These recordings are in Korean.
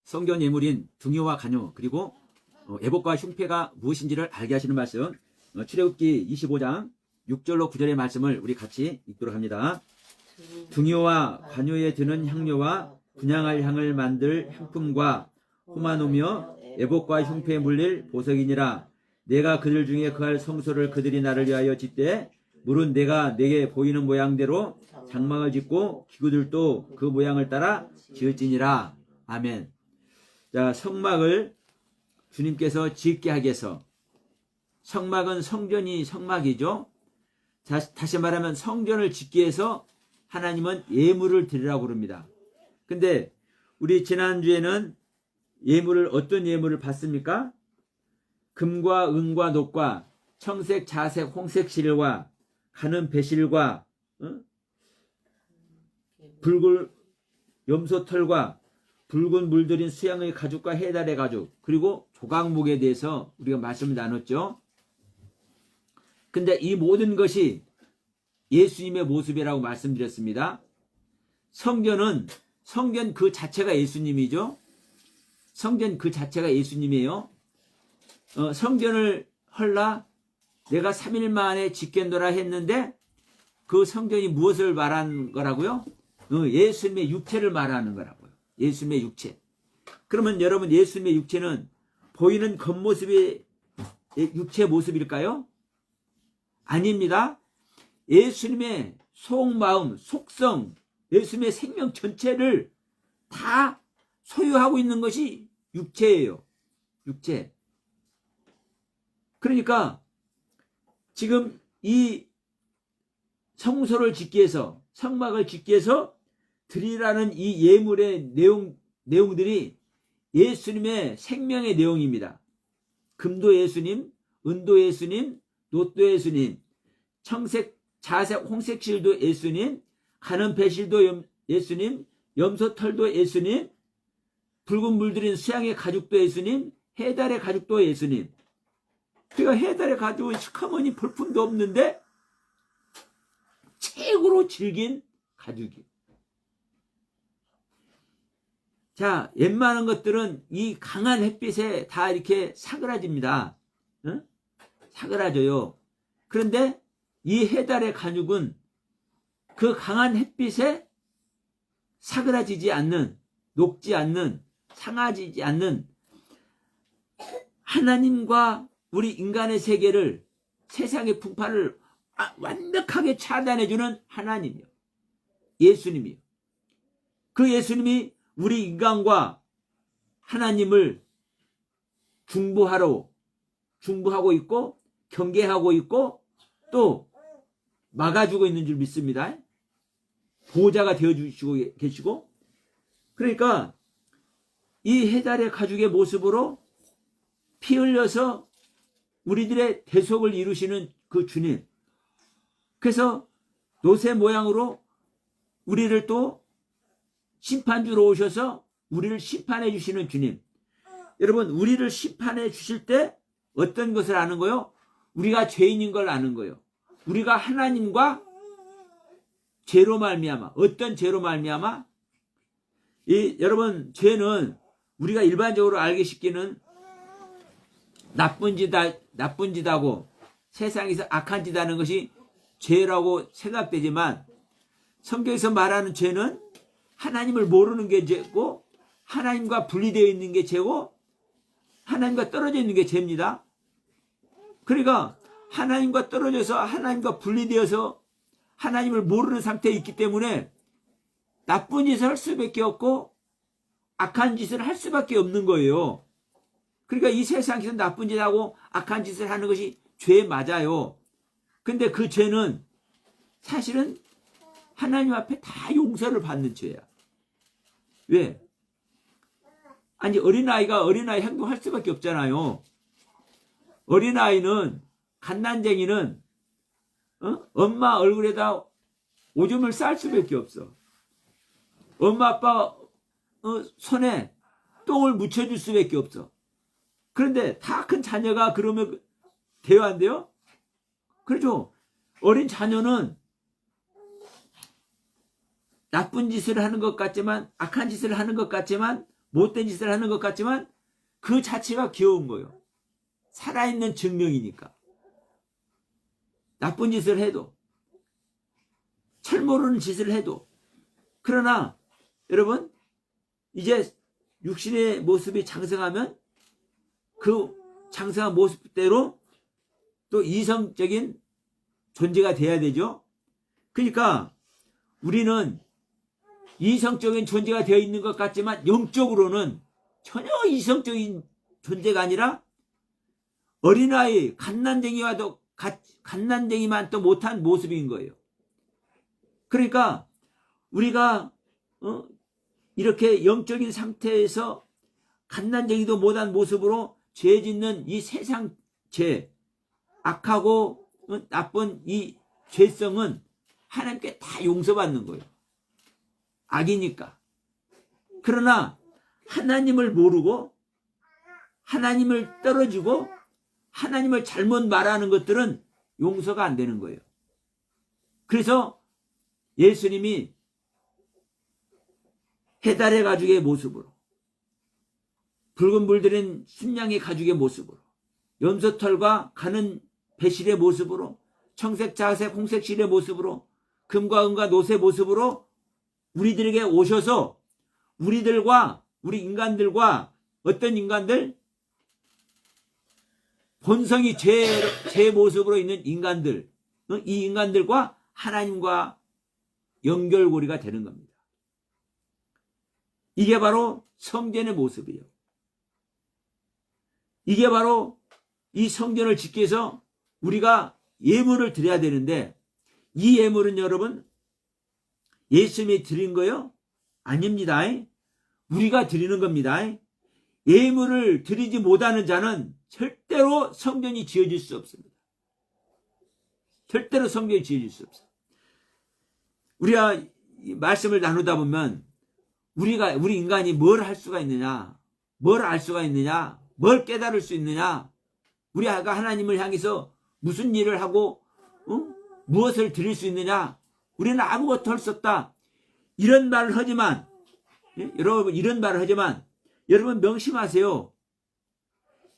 성전 예물인 등유와 간유 그리고 애복과 흉패가 무엇인지를 알게 하시는 말씀, 출애굽기 25장 6절로 9절의 말씀을 우리 같이 읽도록 합니다. 등유와 관유에 드는 향료와 분향할 향을 만들 향품과 호마노며 애복과 흉패에 물릴 보석이니라. 내가 그들 중에 그할 성소를 그들이 나를 위하여 짓되 물은 내가 내게 보이는 모양대로 장막을 짓고 기구들도 그 모양을 따라 지을지니라. 아멘. 자, 성막을 주님께서 짓게 하기 위해서, 성막은 성전이 성막이죠. 다시 말하면 성전을 짓기 위해서 하나님은 예물을 드리라고 그럽니다. 근데 우리 지난주에는 예물을, 어떤 예물을 받습니까? 금과 은과 녹과 청색, 자색, 홍색 실과 가는 배실과 붉은 염소털과 붉은 물들인 수양의 가죽과 해달의 가죽, 그리고 조각목에 대해서 우리가 말씀을 나눴죠. 근데 이 모든 것이 예수님의 모습이라고 말씀드렸습니다. 성전 그 자체가 예수님이죠. 성전 그 자체가 예수님이에요. 성전을 헐라 내가 3일 만에 짓겠노라 했는데 그 성전이 무엇을 말하는 거라고요? 예수님의 육체를 말하는 거라고요. 예수님의 육체. 그러면 여러분, 예수님의 육체는 보이는 겉모습의 육체 모습일까요? 아닙니다. 예수님의 속마음, 속성, 예수님의 생명 전체를 다 소유하고 있는 것이 육체예요. 육체. 그러니까 지금 이 성소를 짓기 위해서, 성막을 짓기 위해서 드리라는 이 예물의 내용들이 예수님의 생명의 내용입니다. 금도 예수님, 은도 예수님, 놋도 예수님, 청색, 자색, 홍색 실도 예수님, 가는 배실도 예수님, 염소털도 예수님, 붉은 물들인 수양의 가죽도 예수님, 해달의 가죽도 예수님. 그러니까 해달의 가죽은 시커머니 볼품도 없는데 최고로 질긴 가죽이에요. 자, 웬만한 것들은 이 강한 햇빛에 다 이렇게 사그라집니다. 사그라져요. 그런데 이 해달의 가죽은 그 강한 햇빛에 사그라지지 않는, 녹지 않는, 상하지 않는 하나님과 우리 인간의 세계를, 세상의 풍파를 완벽하게 차단해주는 하나님이요. 예수님이요. 그 예수님이 우리 인간과 하나님을 중보하고 있고, 경계하고 있고, 또 막아주고 있는 줄 믿습니다. 보호자가 되어주시고 계시고. 그러니까 이 해달의 가죽의 모습으로 피 흘려서 우리들의 대속을 이루시는 그 주님. 그래서 놋의 모양으로 우리를 또 심판주로 오셔서 우리를 심판해 주시는 주님. 여러분, 우리를 심판해 주실 때 어떤 것을 아는 거요? 우리가 죄인인 걸 아는 거예요. 우리가 하나님과 죄로 말미암아, 어떤 죄로 말미암아? 여러분, 죄는 우리가 일반적으로 알기 쉽게는 나쁜 짓하고 세상에서 악한 짓 하는 것이 죄라고 생각되지만, 성경에서 말하는 죄는 하나님을 모르는 게 죄고, 하나님과 분리되어 있는 게 죄고, 하나님과 떨어져 있는 게 죄입니다. 그러니까 하나님과 떨어져서 하나님과 분리되어서 하나님을 모르는 상태에 있기 때문에 나쁜 짓을 할 수밖에 없고 악한 짓을 할 수밖에 없는 거예요. 그러니까 이 세상에서 나쁜 짓하고 악한 짓을 하는 것이 죄 맞아요. 근데 그 죄는 사실은 하나님 앞에 다 용서를 받는 죄야. 왜? 아니, 어린아이 행동할 수밖에 없잖아요. 어린아이는, 갓난쟁이는 엄마 얼굴에다 오줌을 쌀 수밖에 없어. 엄마 아빠 손에 똥을 묻혀줄 수밖에 없어. 그런데 다 큰 자녀가 그러면 돼요, 안 돼요? 그렇죠. 어린 자녀는 나쁜 짓을 하는 것 같지만, 악한 짓을 하는 것 같지만 못된 짓을 하는 것 같지만 그 자체가 귀여운 거예요. 살아있는 증명이니까. 나쁜 짓을 해도, 철 모르는 짓을 해도. 그러나 여러분, 이제 육신의 모습이 장성하면 그 장성한 모습대로 또 이성적인 존재가 돼야 되죠. 그러니까 우리는 이성적인 존재가 되어 있는 것 같지만 영적으로는 전혀 이성적인 존재가 아니라 어린아이, 갓난쟁이만 또 못한 모습인 거예요. 그러니까 우리가 이렇게 영적인 상태에서 갓난쟁이도 못한 모습으로 죄 짓는 이 세상 죄, 악하고 나쁜 이 죄성은 하나님께 다 용서받는 거예요. 악이니까. 그러나 하나님을 모르고 하나님을 떨어지고 하나님을 잘못 말하는 것들은 용서가 안 되는 거예요. 그래서 예수님이 해달의 가죽의 모습으로, 붉은 물들인 순양의 가죽의 모습으로, 염소털과 가는 배실의 모습으로, 청색, 자색, 홍색 실의 모습으로, 금과 은과 노새 모습으로 우리들에게 오셔서 우리 인간들과 어떤 인간들? 본성이 죄 모습으로 있는 인간들, 이 인간들과 하나님과 연결고리가 되는 겁니다. 이게 바로 성전의 모습이에요. 이게 바로 이 성전을 짓기 위해서 우리가 예물을 드려야 되는데, 이 예물은 여러분 예수님이 드린 거요? 아닙니다. 우리가 드리는 겁니다. 예물을 드리지 못하는 자는 절대로 성전이 지어질 수 없습니다. 절대로 성전이 지어질 수 없어요. 우리가 말씀을 나누다 보면 우리 인간이 뭘 할 수가 있느냐, 뭘 알 수가 있느냐, 뭘 깨달을 수 있느냐, 우리가 하나님을 향해서 무슨 일을 하고 무엇을 드릴 수 있느냐, 우리는 아무것도 할 수 없다, 이런 말을 하지만, 여러분 이런 말을 하지만 여러분 명심하세요.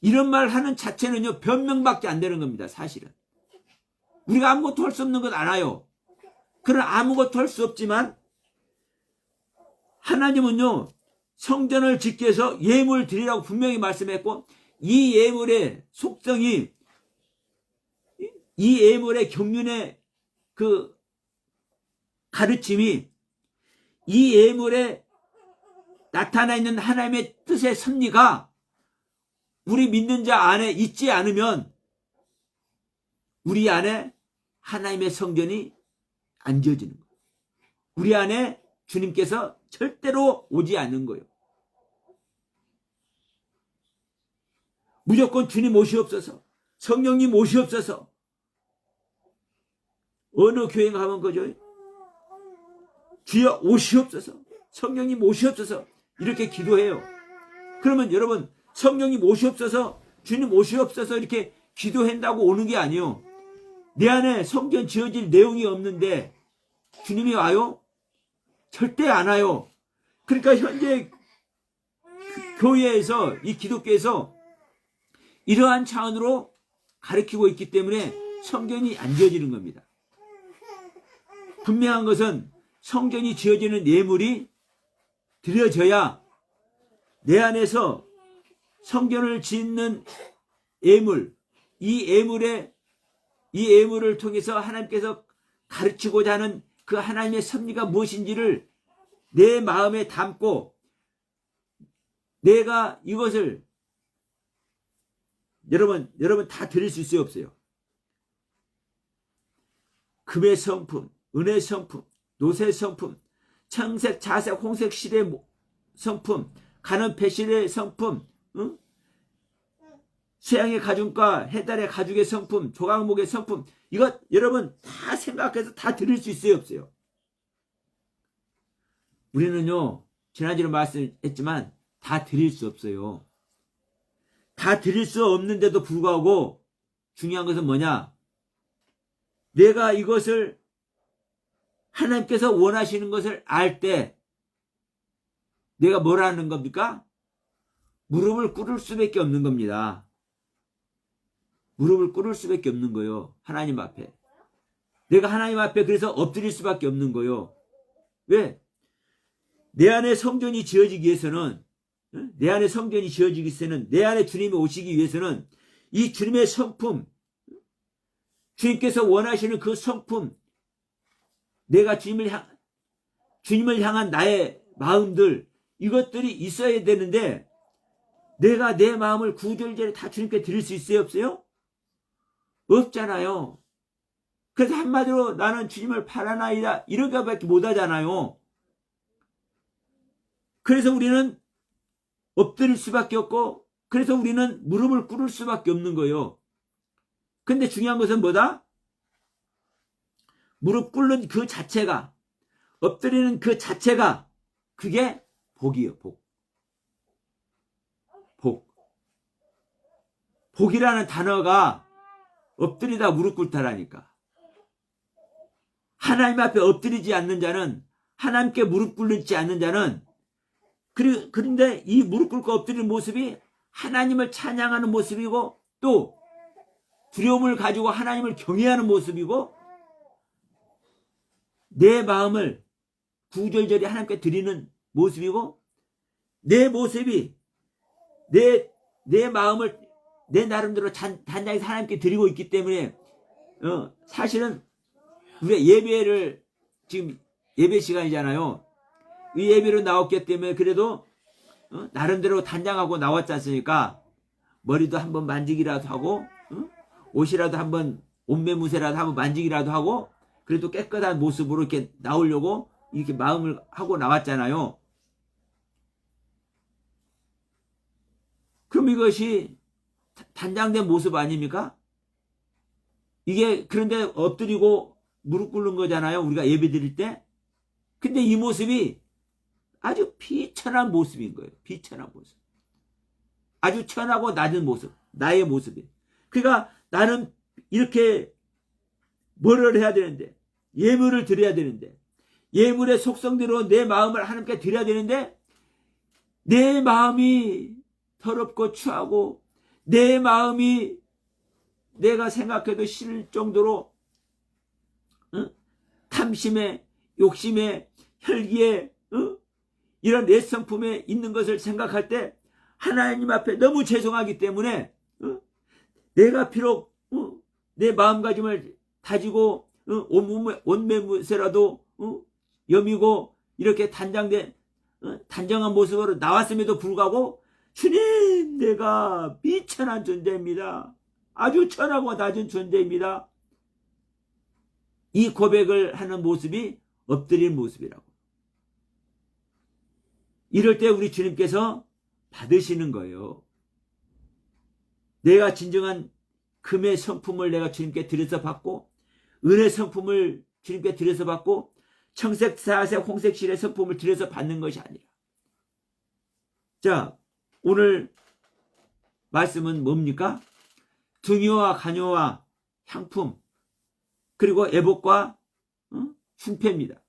이런 말 하는 자체는요 변명밖에 안 되는 겁니다. 사실은 우리가 아무것도 할 수 없는 건 알아요. 그러나 아무것도 할 수 없지만 하나님은요 성전을 짓기 위해서 예물 드리라고 분명히 말씀했고, 이 예물의 속성이, 이 예물의 경륜의 그 가르침이, 이 예물에 나타나 있는 하나님의 뜻의 섭리가 우리 믿는 자 안에 있지 않으면 우리 안에 하나님의 성전이 안 지어지는 거예요. 우리 안에 주님께서 절대로 오지 않는 거예요. 무조건 주님 오시옵소서, 성령님 오시옵소서. 어느 교회 가면 그죠? 주여 오시옵소서, 성령님 오시옵소서, 이렇게 기도해요. 그러면 여러분 성령님 오시옵소서, 주님 오시옵소서 이렇게 기도한다고 오는 게 아니에요. 내 안에 성전 지어질 내용이 없는데 주님이 와요? 절대 안 와요. 그러니까 현재 교회에서, 이 기독교에서 이러한 차원으로 가르치고 있기 때문에 성전이 안 지어지는 겁니다. 분명한 것은 성전이 지어지는 예물이 드려져야 내 안에서 성전을 짓는 예물, 이 예물을 통해서 하나님께서 가르치고자 하는 그 하나님의 섭리가 무엇인지를 내 마음에 담고, 내가 이것을 여러분 다 드릴 수 있어요, 없어요? 금의 성품, 은의 성품, 노새 성품, 청색, 자색, 홍색 실의 성품, 가는 배실의 성품, 수양의 가죽과 해달의 가죽의 성품, 조각목의 성품, 이거 여러분 다 생각해서 다 드릴 수 있어요, 없어요? 우리는요 지난주에 말씀했지만 다 드릴 수 없어요. 다 드릴 수 없는데도 불구하고 중요한 것은 뭐냐, 내가 이것을 하나님께서 원하시는 것을 알 때 내가 뭘 하는 겁니까? 무릎을 꿇을 수밖에 없는 겁니다. 무릎을 꿇을 수밖에 없는 거요. 하나님 앞에. 내가 하나님 앞에 그래서 엎드릴 수밖에 없는 거요. 왜? 내 안에 성전이 지어지기 위해서는, 내 안에 성전이 지어지기 위해서는, 내 안에 주님이 오시기 위해서는 이 주님의 성품, 주님께서 원하시는 그 성품, 내가 주님을 향한 나의 마음들, 이것들이 있어야 되는데, 내가 내 마음을 구절절에 다 주님께 드릴 수 있어요, 없어요? 없잖아요. 그래서 한마디로 나는 주님을 바라나이다, 이렇게밖에 못하잖아요. 그래서 우리는 엎드릴 수밖에 없고, 그래서 우리는 무릎을 꿇을 수밖에 없는 거예요. 근데 중요한 것은 뭐다? 무릎 꿇는 그 자체가, 엎드리는 그 자체가, 그게 복이에요, 복. 복. 복이라는 단어가 엎드리다 무릎 꿇다라니까. 하나님 앞에 엎드리지 않는 자는, 하나님께 무릎 꿇지 않는 자는, 그런데 이 무릎 꿇고 엎드리는 모습이 하나님을 찬양하는 모습이고, 또 두려움을 가지고 하나님을 경외하는 모습이고, 내 마음을 구절절히 하나님께 드리는 모습이고, 내 모습이 내 마음을 내 나름대로 단장히 하나님께 드리고 있기 때문에, 사실은 우리가 예배를, 지금 예배 시간이잖아요. 이 예배로 나왔기 때문에 그래도 나름대로 단장하고 나왔지 않습니까? 머리도 한번 만지기라도 하고, 옷이라도 한번, 옷매무새라도 한번 만지기라도 하고, 그래도 깨끗한 모습으로 이렇게 나오려고 이렇게 마음을 하고 나왔잖아요. 그럼 이것이 단장된 모습 아닙니까? 이게, 그런데 엎드리고 무릎 꿇는 거잖아요, 우리가 예배 드릴 때. 근데 이 모습이 아주 비천한 모습인 거예요. 비천한 모습. 아주 천하고 낮은 모습. 나의 모습이. 그러니까 나는 이렇게 뭐를 해야 되는데, 예물을 드려야 되는데, 예물의 속성대로 내 마음을 하나님께 드려야 되는데, 내 마음이 더럽고 추하고, 내 마음이 내가 생각해도 싫을 정도로 탐심에, 욕심에, 혈기에, 이런 내 성품에 있는 것을 생각할 때 하나님 앞에 너무 죄송하기 때문에, 내가 비록 내 마음가짐을 다지고 온매무새라도 여미고 이렇게 단정한 모습으로 나왔음에도 불구하고, 주님, 내가 비천한 존재입니다. 아주 천하고 낮은 존재입니다. 이 고백을 하는 모습이 엎드린 모습이라고. 이럴 때 우리 주님께서 받으시는 거예요. 내가 진정한 금의 성품을 내가 주님께 드려서 받고, 은혜 성품을 주님께 드려서 받고, 청색, 사색, 홍색, 실의 성품을 드려서 받는 것이 아니라. 자, 오늘 말씀은 뭡니까? 등유와 간유와 향품, 그리고 애복과 흉패입니다.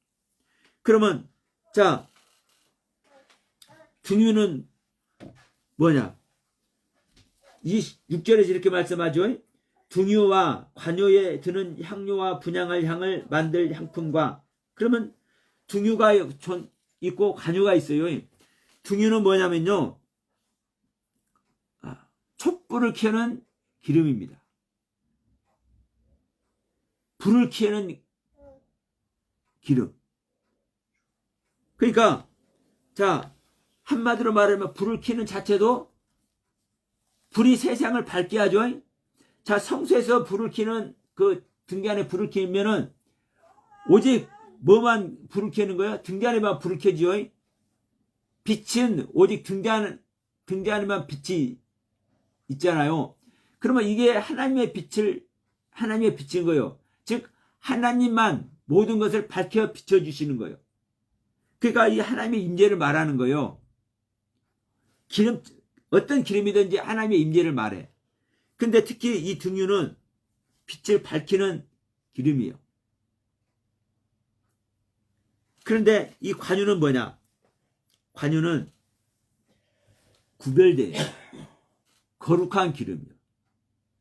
그러면, 자, 등유는 뭐냐? 이 6절에서 이렇게 말씀하죠. 등유와 관유에 드는 향료와 분향할 향을 만들 향품과. 그러면 등유가 있고 관유가 있어요. 등유는 뭐냐면요, 촛불을 켜는 기름입니다. 불을 켜는 기름. 그러니까, 자, 한마디로 말하면 불을 켜는 자체도, 불이 세상을 밝게 하죠. 자, 성소에서 불을 켜는, 그 등잔에 불을 켜면은 오직 뭐만 불을 켜는 거예요? 등잔에만 불을 켜지요. 빛은 오직 등잔에만 빛이 있잖아요. 그러면 이게 하나님의 빛인 거예요. 즉, 하나님만 모든 것을 밝혀 비춰주시는 거예요. 그러니까 이 하나님의 임재를 말하는 거예요. 어떤 기름이든지 하나님의 임재를 말해. 근데 특히 이 등유는 빛을 밝히는 기름이에요. 그런데 이 관유는 뭐냐? 관유는 구별돼요. 거룩한 기름이요.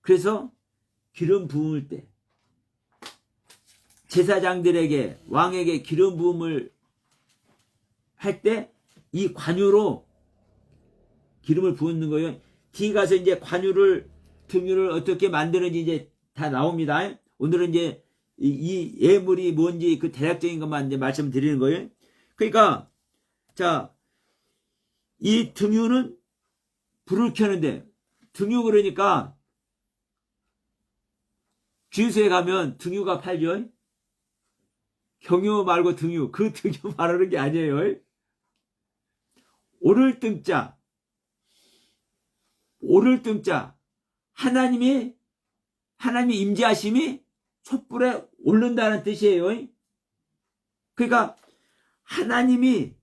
그래서 기름 부을 때 제사장들에게 왕에게 기름 부음을 할 때 이 관유로 기름을 부은 거예요. 뒤에 가서 이제 등유를 어떻게 만드는지 이제 다 나옵니다. 오늘은 이제 이 예물이 뭔지 그 대략적인 것만 이제 말씀드리는 거예요. 그러니까 자, 이 등유는 불을 켜는데 등유 그러니까 주유소에 가면 등유가 팔죠. 경유 말고 등유, 그 등유 말하는 게 아니에요. 오를 등자 하나님이 임재하심이 촛불에 오른다는 뜻이에요. 그러니까 하나님이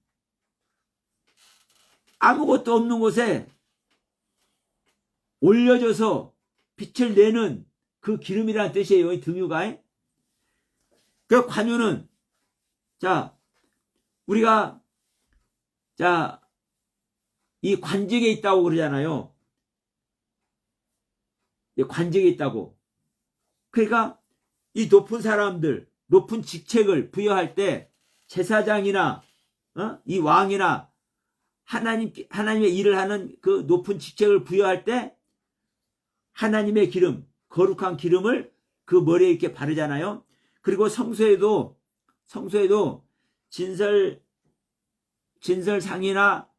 아무것도 없는 곳에 올려져서 빛을 내는 그 기름이라는 뜻이에요. 등유가. 그 관유는 우리가 이 관직에 있다고 그러잖아요. 관직에 있다고. 그러니까 이 높은 사람들, 높은 직책을 부여할 때 제사장이나 이 왕이나 하나님의 일을 하는 그 높은 직책을 부여할 때 하나님의 기름, 거룩한 기름을 그 머리에 이렇게 바르잖아요. 그리고 성소에도 진설상이나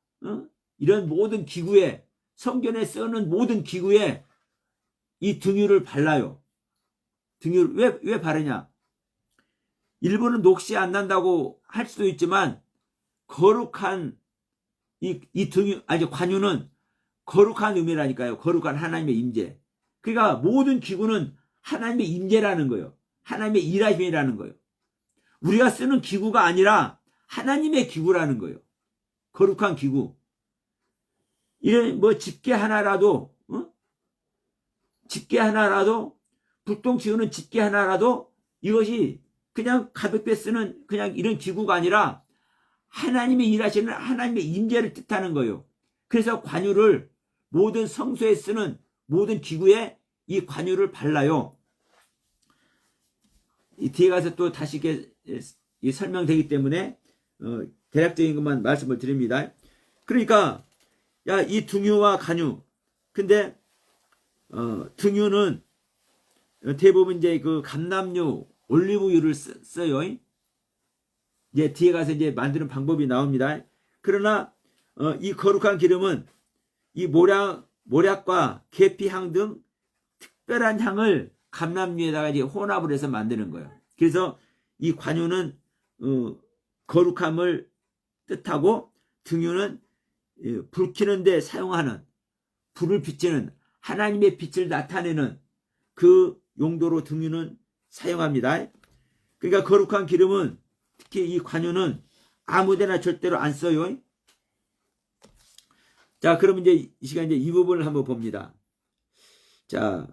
이런 모든 기구에, 성전에 쓰는 모든 기구에 이 등유를 발라요. 등유를 왜 바르냐? 일부는 녹시 안 난다고 할 수도 있지만 거룩한 이 등유, 관유는 거룩한 의미라니까요. 거룩한 하나님의 임재. 그러니까 모든 기구는 하나님의 임재라는 거예요. 하나님의 일하심이라는 거예요. 우리가 쓰는 기구가 아니라 하나님의 기구라는 거예요. 거룩한 기구. 이런 집게 하나라도 불똥 치우는 집게 하나라도 이것이 그냥 가볍게 쓰는 그냥 이런 기구가 아니라 하나님의 일하시는 하나님의 임재를 뜻하는 거예요. 그래서 관유를 모든 성소에 쓰는 모든 기구에 이 관유를 발라요. 이 뒤에 가서 또 다시 이렇게 설명되기 때문에 대략적인 것만 말씀을 드립니다. 그러니까 이 등유와 관유, 근데 등유는 대부분 이제 그 감람유, 올리브유를 써요. 이제 뒤에 가서 이제 만드는 방법이 나옵니다. 그러나 이 거룩한 기름은 이 모략과 계피향 등 특별한 향을 감람유에다가 이제 혼합을 해서 만드는 거예요. 그래서 이 관유는 거룩함을 뜻하고 등유는 불 켜는데 사용하는, 불을 비치는 하나님의 빛을 나타내는 그 용도로 등유는 사용합니다. 그러니까 거룩한 기름은 특히 이 관유는 아무데나 절대로 안 써요. 자, 그럼 이제 이 시간 이제 이 부분을 한번 봅니다. 자,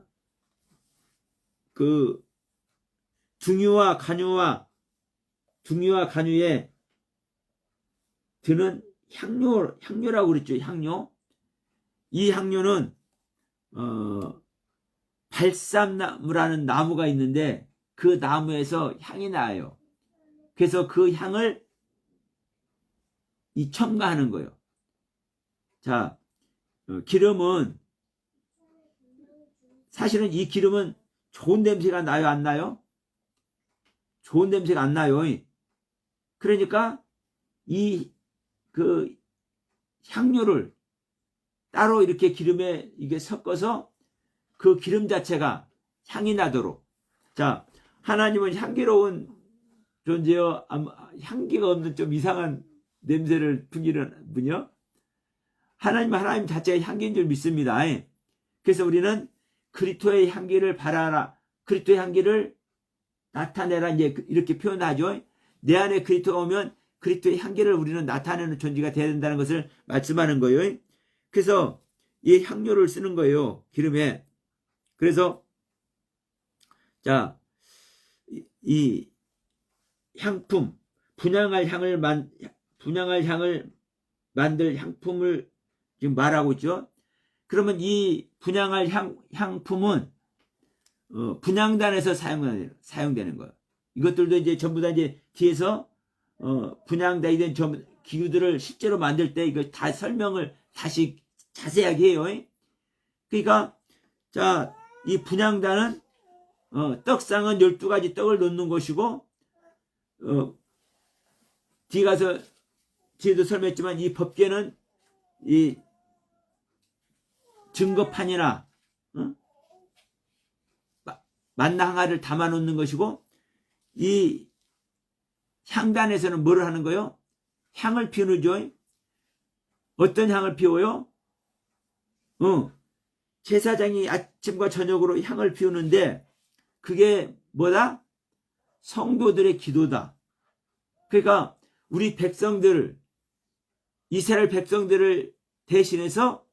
그 등유와 관유에 드는 향료라고 그랬죠. 향료. 이 향료는 발삼나무라는 나무가 있는데 그 나무에서 향이 나요. 그래서 그 향을 첨가하는 거예요. 자, 기름은 사실은 이 기름은 좋은 냄새가 나요, 안 나요? 좋은 냄새가 안 나요. 그러니까 그 향료를 따로 이렇게 기름에 이게 섞어서 그 기름 자체가 향이 나도록. 자, 하나님은 향기로운 존재여, 향기가 없는 좀 이상한 냄새를 풍기는 분이요. 하나님 자체가 향기인 줄 믿습니다. 그래서 우리는 그리스도의 향기를 바라라, 그리스도의 향기를 나타내라, 이제 이렇게 표현하죠. 내 안에 그리스도가 오면 그리스도의 향기를 우리는 나타내는 존재가 되어야 된다는 것을 말씀하는 거예요. 그래서 이 향료를 쓰는 거예요, 기름에. 그래서 자, 이 향품, 분향할 향을 만들 향품을 지금 말하고 있죠. 그러면 이 분향할 향품은 분향단에서 사용되는 거예요. 이것들도 이제 전부 다 이제 뒤에서 분향단이 된 기구들을 실제로 만들 때 이거 다 설명을 다시 자세하게 해요. 그러니까 자, 이 분향단은 떡상은 12가지 떡을 놓는 것이고 뒤에 가서 뒤에도 설명했지만 이 법궤는 이 증거판이나 만나 항아리를 담아 놓는 것이고 이 향단에서는 뭐를 하는 거요? 향을 피우죠. 어떤 향을 피워요? 제사장이 아침과 저녁으로 향을 피우는데 그게 뭐다? 성도들의 기도다. 그러니까 우리 백성들, 이스라엘 백성들을 대신해서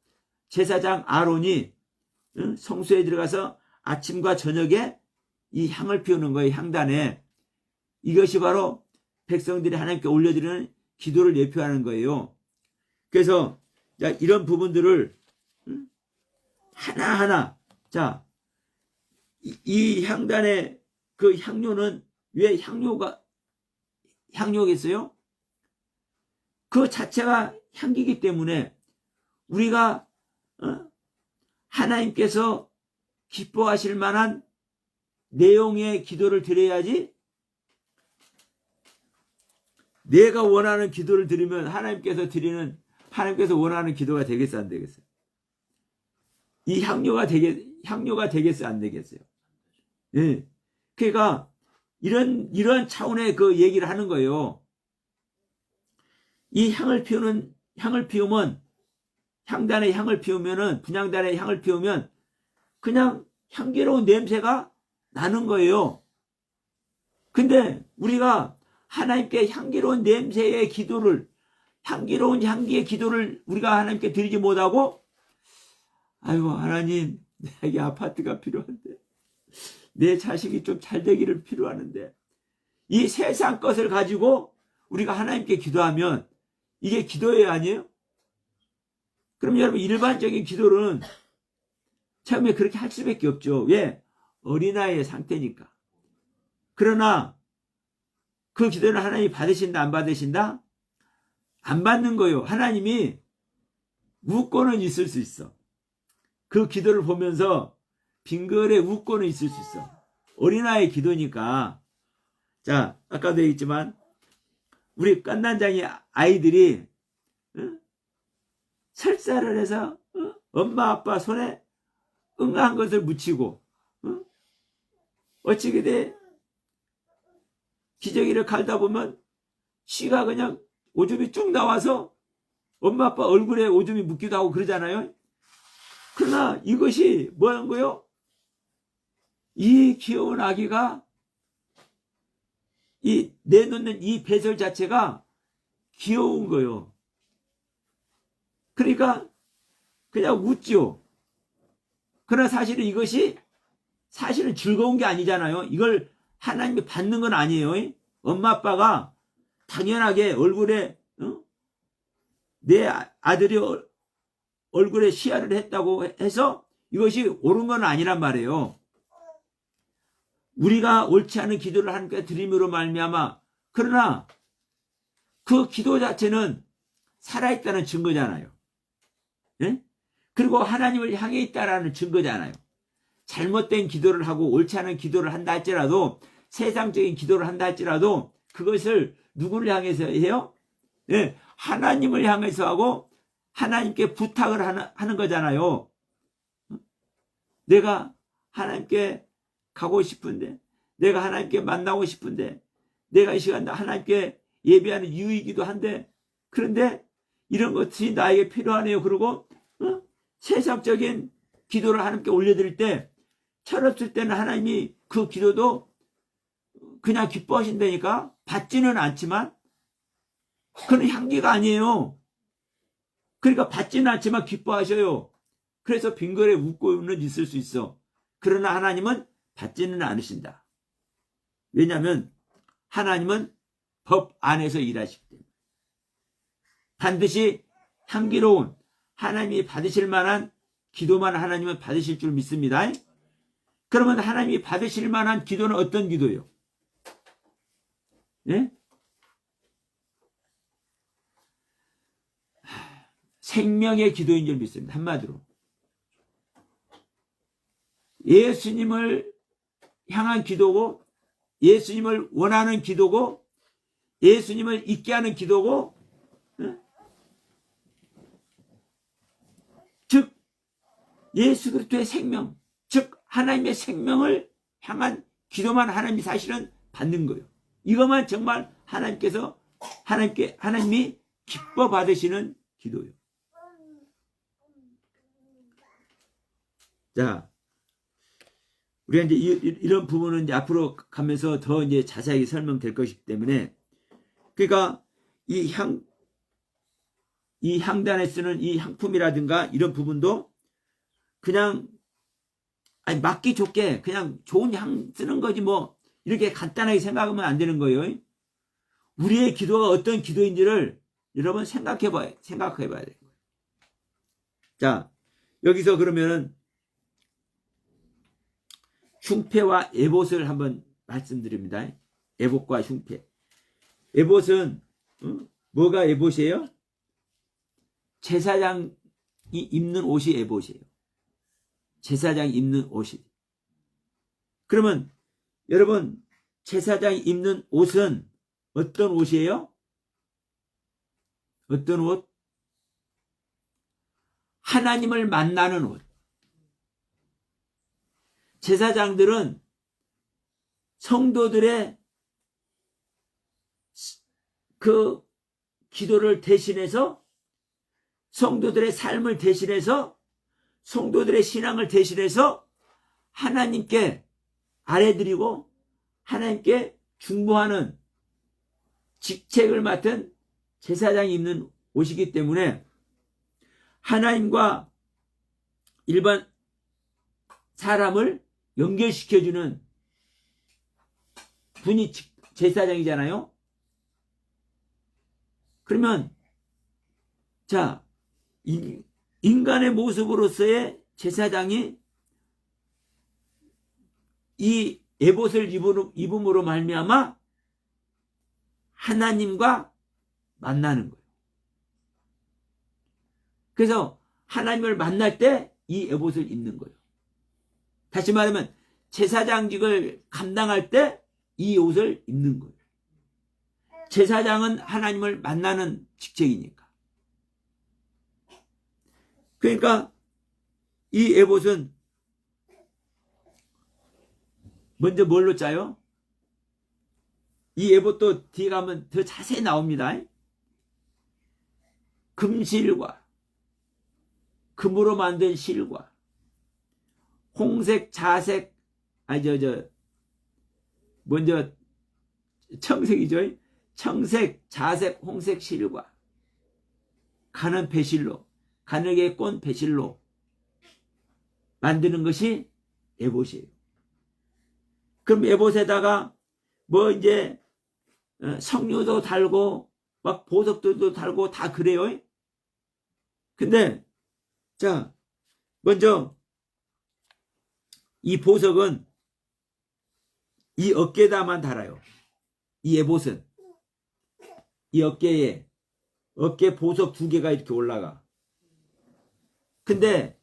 제사장 아론이 성소에 들어가서 아침과 저녁에 이 향을 피우는 거예요. 향단에. 이것이 바로 백성들이 하나님께 올려드리는 기도를 예표하는 거예요. 그래서 이런 부분들을 하나하나, 자, 이 향단의 그 향료는 왜 향료겠어요? 그 자체가 향기이기 때문에 우리가 하나님께서 기뻐하실 만한 내용의 기도를 드려야지, 내가 원하는 기도를 드리면 하나님께서 원하는 기도가 되겠어, 안 되겠어요? 이 향료가 되겠어요, 안 되겠어요? 예. 그러니까 이런 차원의 그 얘기를 하는 거예요. 이 향을 피우면, 향단에 향을 피우면은, 분향단에 향을 피우면 그냥 향기로운 냄새가 나는 거예요. 근데 우리가 하나님께 향기로운 냄새의 기도를, 향기로운 향기의 기도를 우리가 하나님께 드리지 못하고, 아이고 하나님, 내게 아파트가 필요한데, 내 자식이 좀 잘 되기를 필요하는데, 이 세상 것을 가지고 우리가 하나님께 기도하면 이게 기도예요, 아니에요? 그럼 여러분, 일반적인 기도는 처음에 그렇게 할 수밖에 없죠. 왜? 어린아이의 상태니까. 그러나 그 기도는 하나님이 받으신다, 안 받으신다? 안 받는 거예요. 하나님이 웃고는 있을 수 있어. 그 기도를 보면서 빙글에 웃고는 있을 수 있어. 어린아이의 기도니까. 자, 아까도 얘기했지만 우리 깐난장이 아이들이 설사를 해서 엄마 아빠 손에 응아한 것을 묻히고 어찌게 돼? 기저귀를 갈다 보면 씨가 그냥 오줌이 쭉 나와서 엄마 아빠 얼굴에 오줌이 묻기도 하고 그러잖아요. 그러나 이것이 뭐한 거요? 이 귀여운 아기가 이 내놓는 이 배설 자체가 귀여운 거요. 그러니까 그냥 웃죠. 그러나 사실은 이것이 사실은 즐거운 게 아니잖아요. 이걸 하나님이 받는 건 아니에요. 엄마 아빠가 당연하게 얼굴에 내 아들이 얼굴에 시야를 했다고 해서 이것이 옳은 건 아니란 말이에요. 우리가 옳지 않은 기도를 하나님께 드림으로 말미암아, 그러나 그 기도 자체는 살아있다는 증거잖아요. 예? 그리고 하나님을 향해 있다라는 증거잖아요. 잘못된 기도를 하고 옳지 않은 기도를 한다 할지라도, 세상적인 기도를 한다 할지라도 그것을 누구를 향해서 해요? 예, 하나님을 향해서 하고 하나님께 부탁을 하는 거잖아요. 내가 하나님께 가고 싶은데, 내가 하나님께 만나고 싶은데, 내가 이 시간 하나님께 예배하는 이유이기도 한데, 그런데 이런 것이 나에게 필요하네요. 그리고 세상적인 기도를 하나님께 올려드릴 때, 철없을 때는 하나님이 그 기도도 그냥 기뻐하신다니까, 받지는 않지만 그건 향기가 아니에요. 그러니까 받지는 않지만 기뻐하셔요. 그래서 빙글에 웃고는 있을 수 있어. 그러나 하나님은 받지는 않으신다. 왜냐하면 하나님은 법 안에서 일하시기 때문에 반드시 향기로운 하나님이 받으실 만한 기도만 하나님은 받으실 줄 믿습니다. 그러면 하나님이 받으실 만한 기도는 어떤 기도예요? 예? 생명의 기도인 줄 믿습니다. 한마디로. 예수님을 향한 기도고, 예수님을 원하는 기도고, 예수님을 잊게 하는 기도고, 즉 예수 그리스도의 생명, 즉 하나님의 생명을 향한 기도만 하나님이 사실은 받는 거예요. 이것만 정말 하나님이 기뻐 받으시는 기도예요. 자, 우리가 이제 이런 부분은 이제 앞으로 가면서 더 이제 자세하게 설명될 것이기 때문에, 그러니까 이 향단에 쓰는 이 향품이라든가 이런 부분도 그냥 맞기 좋게 그냥 좋은 향 쓰는 거지 뭐 이렇게 간단하게 생각하면 안 되는 거예요. 우리의 기도가 어떤 기도인지를 여러분 생각해 봐야 되는 거예요. 자, 여기서 그러면은 흉패와 에봇을 한번 말씀드립니다. 에봇과 흉패. 에봇은 뭐가 에봇이에요? 제사장이 입는 옷이 에봇이에요. 제사장이 입는 옷이. 그러면 여러분, 제사장이 입는 옷은 어떤 옷이에요? 어떤 옷? 하나님을 만나는 옷. 제사장들은 성도들의 그 기도를 대신해서, 성도들의 삶을 대신해서, 성도들의 신앙을 대신해서 하나님께 아뢰드리고 하나님께 중보하는 직책을 맡은 제사장이 입는 옷이기 때문에 하나님과 일반 사람을 연결시켜주는 분이 제사장이잖아요. 그러면 자, 인간의 모습으로서의 제사장이 이 에봇을 입음으로 말미암아 하나님과 만나는 거예요. 그래서 하나님을 만날 때 이 에봇을 입는 거예요. 다시 말하면 제사장직을 감당할 때 이 옷을 입는 거예요. 제사장은 하나님을 만나는 직책이니까. 그러니까 이 에봇은 먼저 뭘로 짜요? 이 에봇도 뒤에 가면 더 자세히 나옵니다. 금실과 금으로 만든 실과 홍색, 자색, 먼저 청색이죠. 청색, 자색, 홍색 실과 가는 배실로, 가늘게 꼰 배실로 만드는 것이 에봇이에요. 그럼 에봇에다가 뭐 이제 석류도 달고 막 보석들도 달고 다 그래요. 근데 자, 먼저 이 보석은 이 어깨에다만 달아요. 이 에봇은 이 어깨에 어깨 보석 2개가 이렇게 올라가. 근데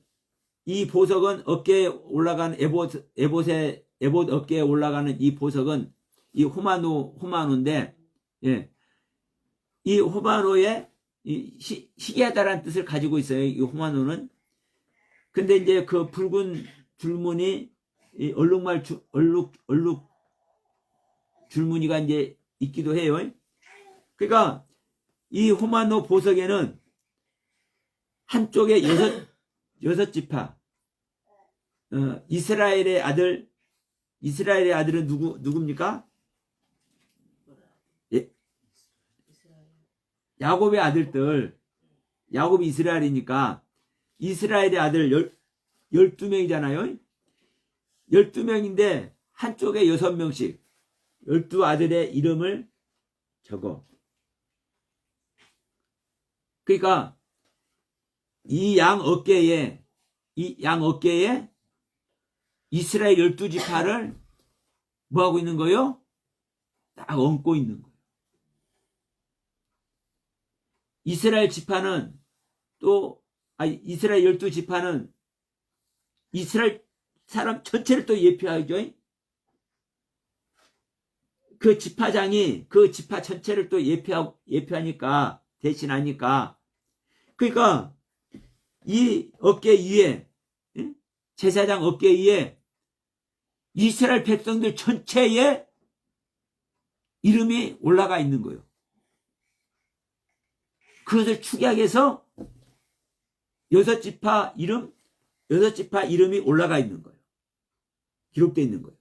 이 보석은 어깨에 올라가는 에봇 어깨에 올라가는 이 보석은 이 호마노인데, 예, 이 호마노에 희귀하다라는 뜻을 가지고 있어요. 이 호마노는. 근데 이제 그 붉은 줄무늬, 이 얼룩 줄무늬가 이제 있기도 해요. 그러니까 이 호마노 보석에는 한쪽에 여섯 지파, 이스라엘의 아들은 누굽니까? 예? 야곱의 아들들, 야곱이 이스라엘이니까 이스라엘의 아들 12명이잖아요. 12명인데 한쪽에 6명씩 12아들의 이름을 적어. 그러니까 이 양 어깨에 이스라엘 12지파를 뭐하고 있는 거요? 딱 얹고 있는 거예요. 이스라엘 지파는 이스라엘 12지파는 이스라엘 사람 전체를 또 예표하죠. 그 지파장이 그 지파 전체를 또 예표하니까, 대신하니까, 그러니까 이 어깨 위에, 제사장 어깨 위에 이스라엘 백성들 전체의 이름이 올라가 있는 거예요. 그것을 축약해서 여섯 지파 이름이 올라가 있는 거예요. 기록되어 있는 거예요.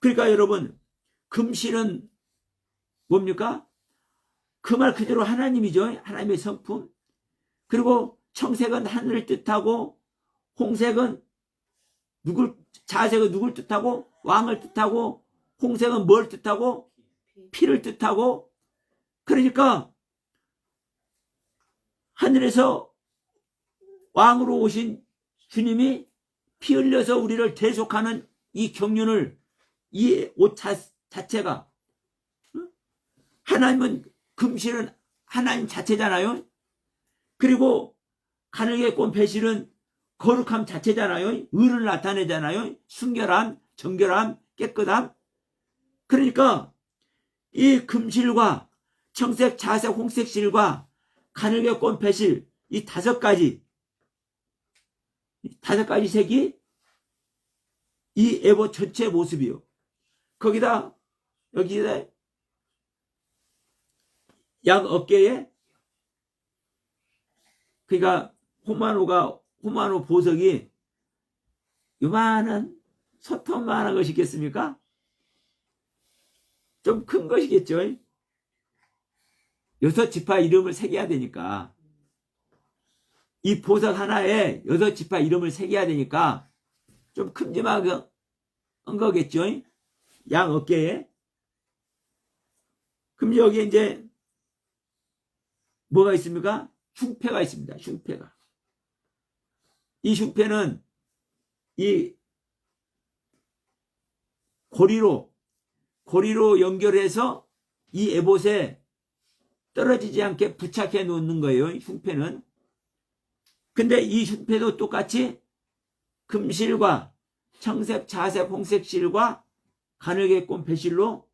그러니까 여러분, 금실은 뭡니까? 그 말 그대로 하나님이죠. 하나님의 성품. 그리고 청색은 하늘을 뜻하고, 홍색은 자색은 누굴 뜻하고, 왕을 뜻하고, 홍색은 뭘 뜻하고? 피를 뜻하고. 그러니까 하늘에서 왕으로 오신 주님이 피 흘려서 우리를 대속하는 이 경륜을, 이 옷 자체가, 하나님은, 금실은 하나님 자체잖아요. 그리고 가늘게 꼰 배실은 거룩함 자체잖아요. 의를 나타내잖아요. 순결함, 정결함, 깨끗함. 그러니까 이 금실과 청색, 자색, 홍색 실과 가늘게 꼰 배실, 이 다섯 가지 색이 이 에봇 전체 모습이요. 거기다 여기다 양 어깨에, 그러니까 호마노 보석이 요만한 소톱만한 것이겠습니까? 좀 큰 것이겠죠. 여섯 지파 이름을 새겨야 되니까, 이 보석 하나에 여섯 지파 이름을 새겨야 되니까 좀 큼지막한 거겠죠. 양 어깨에. 그럼 여기 이제 뭐가 있습니까? 흉패가 있습니다. 흉패가. 이 흉패는 이 고리로 연결해서 이 에봇에 떨어지지 않게 부착해 놓는 거예요. 흉패는. 근데 이 흉패도 똑같이 금실과 청색, 자색, 홍색 실과 가늘게 꼰 배실로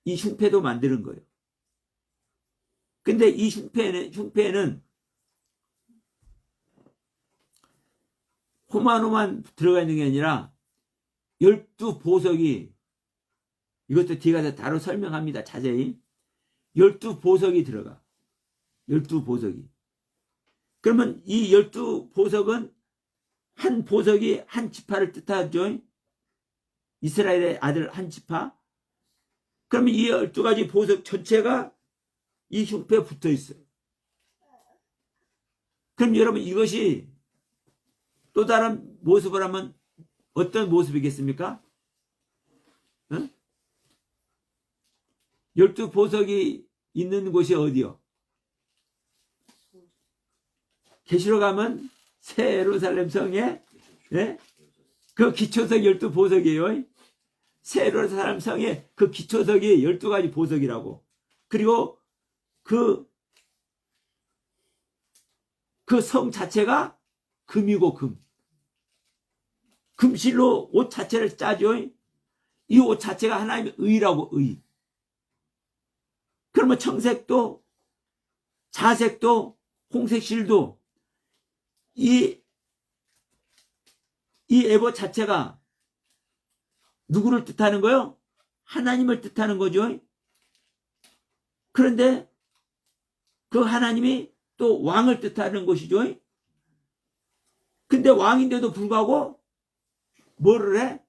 이 흉패도 만드는 거예요. 근데 이 흉패에는 호마노만 들어가 있는 게 아니라 12보석이, 이것도 뒤에 가서 따로 설명합니다. 자세히. 12보석이 들어가. 12보석이. 그러면 이 12보석은 한 보석이 한 지파를 뜻하죠. 이스라엘의 아들 한 지파. 그러면 이 12가지 보석 전체가 이 흉패에 붙어 있어요. 그럼 여러분, 이것이 또 다른 모습을 하면 어떤 모습이겠습니까? 12보석이 있는 곳이 어디요? 계시록 가면 새 예루살렘 성에, 그 기초석 12보석이에요. 새 예루살렘 성에 그 기초석이 12가지 보석이라고. 그리고 그 성 자체가 금이고 금. 금실로 옷 자체를 짜죠. 이 옷 자체가 하나님의 의라고, 의. 그러면 청색도, 자색도, 홍색실도 이 에봇 자체가 누구를 뜻하는 거요? 하나님을 뜻하는 거죠. 그런데 그 하나님이 또 왕을 뜻하는 것이죠. 근데 왕인데도 불구하고 뭐를 해?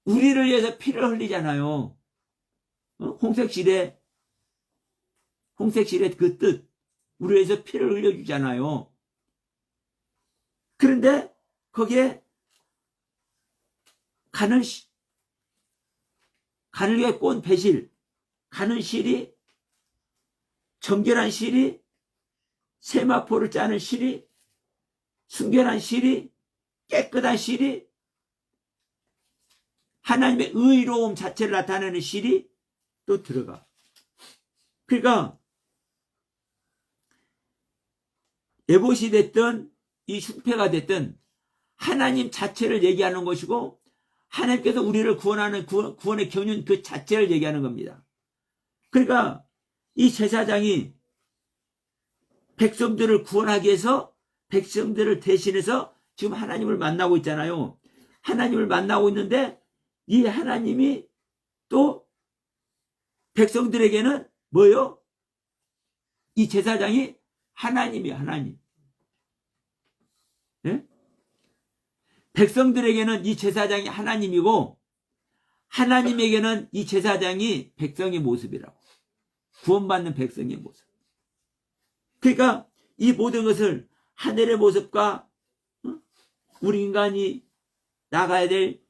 우리를 위해서 피를 흘리잖아요. 홍색실의 그 뜻, 우리를 위해서 피를 흘려주잖아요. 그런데 거기에 가늘게 꼰 배실, 가는 실이, 정결한 실이 세마포를 짜는 실이, 순결한 실이, 깨끗한 실이, 하나님의 의로움 자체를 나타내는 실이 또 들어가. 그러니까 에봇이 됐든 이 흉패가 됐든 하나님 자체를 얘기하는 것이고, 하나님께서 우리를 구원하는 구원의 경륜 그 자체를 얘기하는 겁니다. 그러니까 이 제사장이 백성들을 구원하기 위해서 백성들을 대신해서 지금 하나님을 만나고 있잖아요. 하나님을 만나고 있는데 이 하나님이 또 백성들에게는 뭐요? 이 제사장이 하나님이야, 하나님. 네? 백성들에게는 이 제사장이 하나님이고, 하나님에게는 이 제사장이 백성의 모습이라고. 구원받는 백성의 모습. 그러니까 이 모든 것을 하늘의 모습과 우리 인간이 나가야 될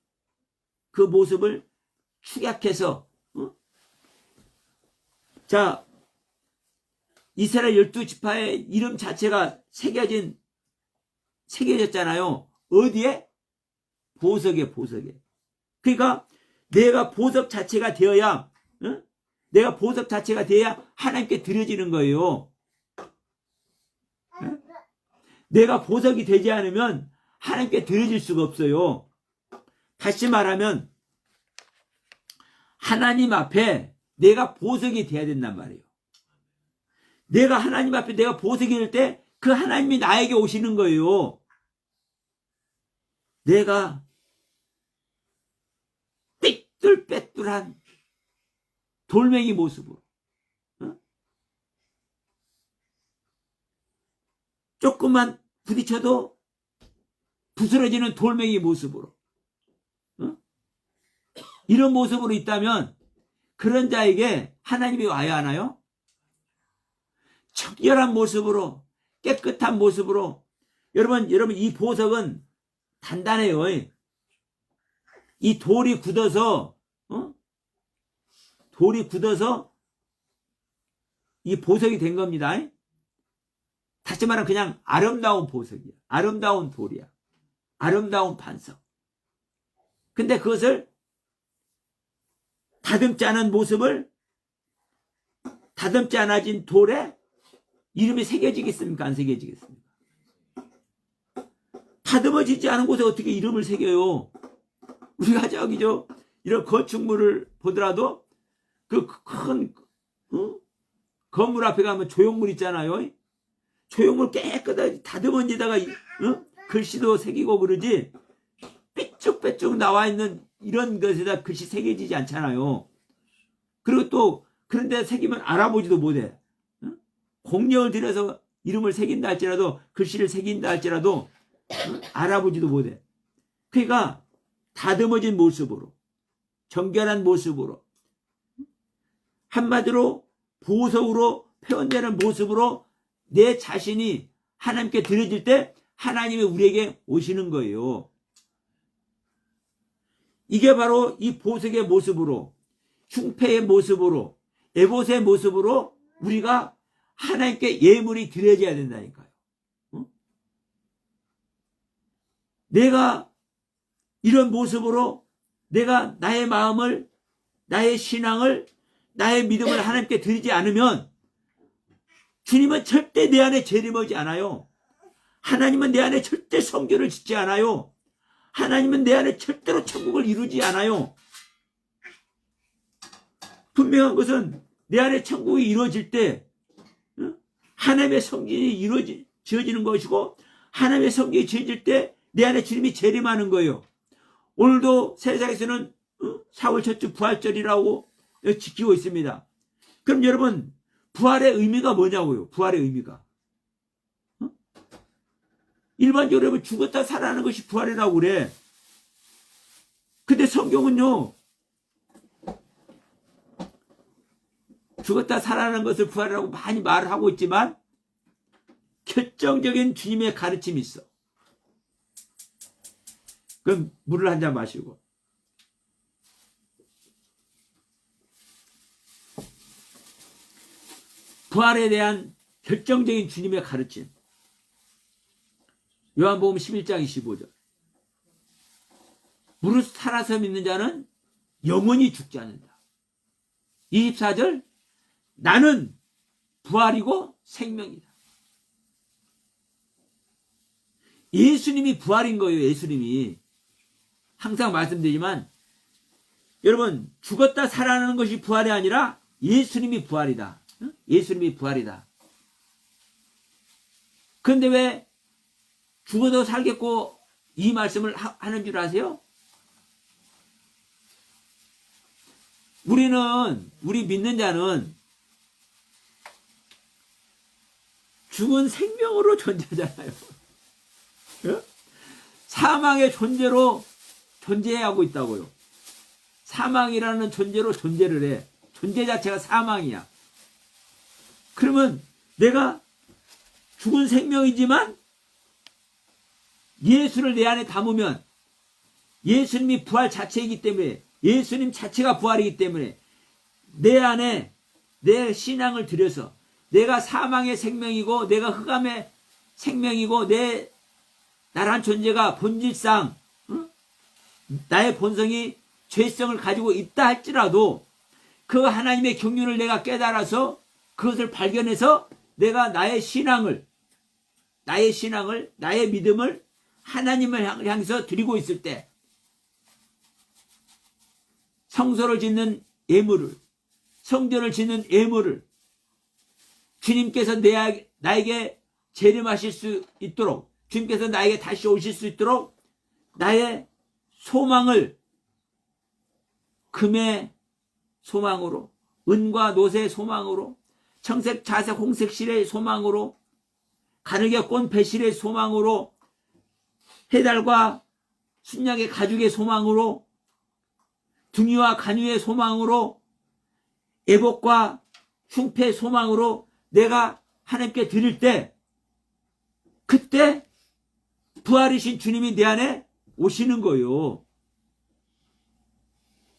그 모습을 축약해서, 자, 이스라엘 12지파의 이름 자체가 새겨졌잖아요. 어디에? 보석에, 보석에. 그러니까 내가 보석 자체가 되어야, 내가 보석 자체가 되어야 하나님께 드려지는 거예요. 내가 보석이 되지 않으면 하나님께 드려질 수가 없어요. 다시 말하면 하나님 앞에 내가 보석이 돼야 된단 말이에요. 내가 하나님 앞에 내가 보석이 될 때 그 하나님이 나에게 오시는 거예요. 내가 삐뚤빼뚤한 돌멩이 모습으로, 조금만 부딪혀도 부스러지는 돌멩이 모습으로, 이런 모습으로 있다면 그런 자에게 하나님이 와야 하나요? 청결한 모습으로, 깨끗한 모습으로. 여러분 이 보석은 단단해요. 이 돌이 굳어서 이 보석이 된 겁니다. 다시 말하면 그냥 아름다운 보석이야. 아름다운 돌이야. 아름다운 반석. 근데 그것을 다듬지 않은 모습을 다듬지 않아진 돌에 이름이 새겨지겠습니까? 안 새겨지겠습니까? 다듬어지지 않은 곳에 어떻게 이름을 새겨요? 우리가 저기죠, 이런 건축물을 보더라도 그 큰 건물 앞에 가면 조형물 있잖아요. 조형물 깨끗하게 다듬어지다가 글씨도 새기고 그러지, 삐쭉빼쭉 나와 있는 이런 것에다 글씨 새겨지지 않잖아요. 그리고 또 그런 데 새기면 알아보지도 못해. 공력을 들여서 이름을 새긴다 할지라도, 글씨를 새긴다 할지라도 알아보지도 못해. 그러니까 다듬어진 모습으로, 정결한 모습으로, 한마디로 보석으로 표현되는 모습으로 내 자신이 하나님께 드려질 때 하나님이 우리에게 오시는 거예요. 이게 바로 이 보석의 모습으로, 흉패의 모습으로, 에봇의 모습으로 우리가 하나님께 예물이 드려져야 된다니까요. 내가 이런 모습으로 내가 나의 마음을, 나의 신앙을, 나의 믿음을 하나님께 드리지 않으면 주님은 절대 내 안에 재림하지 않아요. 하나님은 내 안에 절대 성결을 짓지 않아요. 하나님은 내 안에 절대로 천국을 이루지 않아요. 분명한 것은 내 안에 천국이 이루어질 때 하나님의 성전이 지어지는 것이고, 하나님의 성전이 지어질 때 내 안에 주님이 재림하는 거예요. 오늘도 세상에서는 4월 첫 주 부활절이라고 지키고 있습니다. 그럼 여러분, 부활의 의미가 뭐냐고요? 부활의 의미가. 일반적으로 여러분 죽었다 살아나는 것이 부활이라고 그래. 근데 성경은요, 죽었다 살아나는 것을 부활이라고 많이 말을 하고 있지만 결정적인 주님의 가르침이 있어. 그럼 물을 한 잔 마시고. 부활에 대한 결정적인 주님의 가르침. 요한복음 11장 25절. 무릇 살아서 믿는 자는 영원히 죽지 않는다. 24절. 나는 부활이고 생명이다. 예수님이 부활인 거예요. 예수님이. 항상 말씀드리지만 여러분, 죽었다 살아나는 것이 부활이 아니라 예수님이 부활이다. 예수님이 부활이다. 그런데 왜 죽어도 살겠고 이 말씀을 하는 줄 아세요? 우리 믿는 자는 죽은 생명으로 존재하잖아요. 사망의 존재로 존재하고 있다고요. 사망이라는 존재로 존재를 해. 존재 자체가 사망이야. 그러면 내가 죽은 생명이지만 예수를 내 안에 담으면 예수님이 부활 자체이기 때문에, 예수님 자체가 부활이기 때문에 내 안에 내 신앙을 들여서 내가 사망의 생명이고 내가 흑암의 생명이고 나란 존재가 본질상 나의 본성이 죄성을 가지고 있다 할지라도 그 하나님의 경륜을 내가 깨달아서 그것을 발견해서 내가 나의 신앙을, 나의 믿음을 하나님을 향해서 드리고 있을 때 성소를 짓는 예물을, 성전을 짓는 예물을 주님께서 나에게 재림하실 수 있도록, 주님께서 나에게 다시 오실 수 있도록 나의 소망을 금의 소망으로, 은과 노새의 소망으로, 청색, 자색, 홍색 실의 소망으로, 가늘게 꼰 배실의 소망으로, 해달과 순양의 가죽의 소망으로, 등유와 간유의 소망으로, 애복과 흉패의 소망으로 내가 하나님께 드릴 때, 그때 부활이신 주님이 내 안에 오시는 거예요.